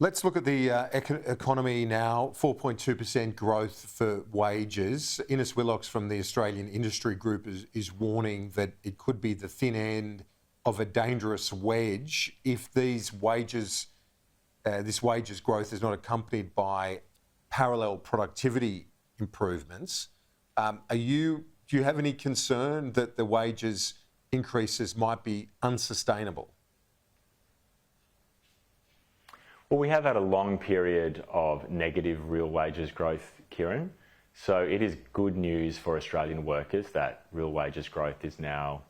Let's look at the economy now. 4.2% growth for wages. Innes Willocks from the Australian Industry Group is warning that it could be the thin end of a dangerous wedge if this wages growth is not accompanied by parallel productivity improvements. Do you have any concern that the wages increases might be unsustainable? Well, we have had a long period of negative real wages growth, Kieran. So it is good news for Australian workers that real wages growth is now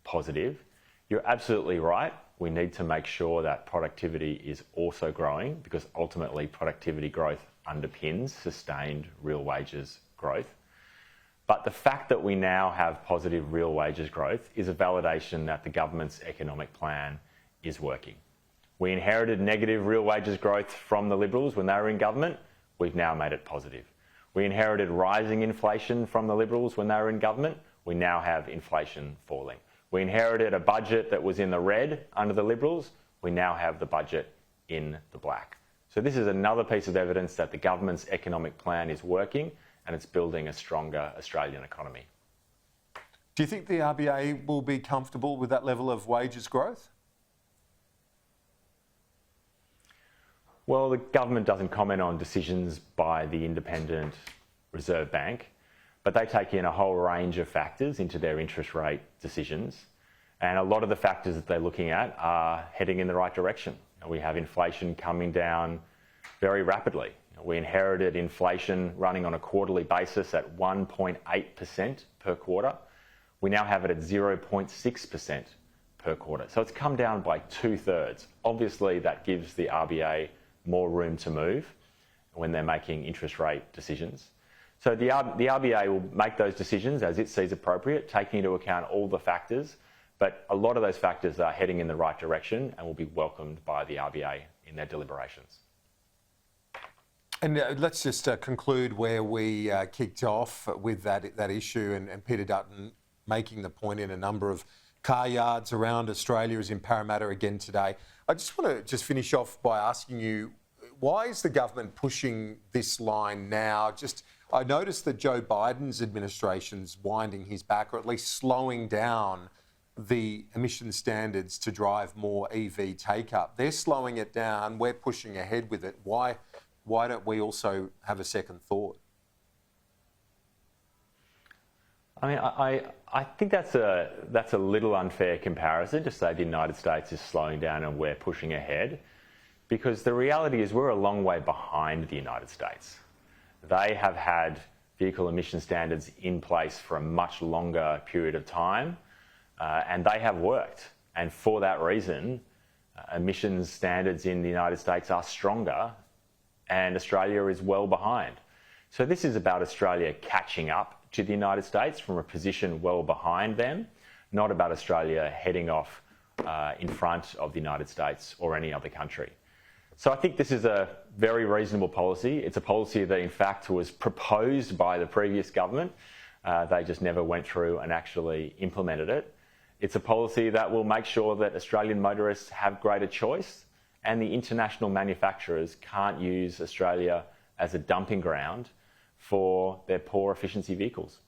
positive. You're absolutely right. We need to make sure that productivity is also growing because ultimately productivity growth underpins sustained real wages growth. But the fact that we now have positive real wages growth is a validation that the government's economic plan is working. We inherited negative real wages growth from the Liberals when they were in government. We've now made it positive. We inherited rising inflation from the Liberals when they were in government. We now have inflation falling. We inherited a budget that was in the red under the Liberals. We now have the budget in the black. So this is another piece of evidence that the government's economic plan is working and it's building a stronger Australian economy. Do you think the RBA will be comfortable with that level of wages growth? Well, the government doesn't comment on decisions by the Independent Reserve Bank, but they take in a whole range of factors into their interest rate decisions. And a lot of the factors that they're looking at are heading in the right direction. We have inflation coming down very rapidly. We inherited inflation running on a quarterly basis at 1.8% per quarter. We now have it at 0.6% per quarter. So it's come down by 2/3. Obviously, that gives the RBA more room to move when they're making interest rate decisions. So the RBA will make those decisions as it sees appropriate, taking into account all the factors, but a lot of those factors are heading in the right direction and will be welcomed by the RBA in their deliberations. And let's just conclude where we kicked off with that issue and Peter Dutton making the point in a number of car yards around Australia is in Parramatta again today. I just want to finish off by asking you, why is the government pushing this line now? I noticed that Joe Biden's administration's winding his back, or at least slowing down the emission standards to drive more EV take-up. They're slowing it down. We're pushing ahead with it. Why don't we also have a second thought? I mean, I think that's a little unfair comparison to say the United States is slowing down and we're pushing ahead, because the reality is we're a long way behind the United States. They have had vehicle emission standards in place for a much longer period of time, and they have worked. And for that reason, emissions standards in the United States are stronger and Australia is well behind. So this is about Australia catching up to the United States from a position well behind them, not about Australia heading off in front of the United States or any other country. So I think this is a very reasonable policy. It's a policy that in fact was proposed by the previous government. They just never went through and actually implemented it. It's a policy that will make sure that Australian motorists have greater choice and the international manufacturers can't use Australia as a dumping ground for their poor efficiency vehicles.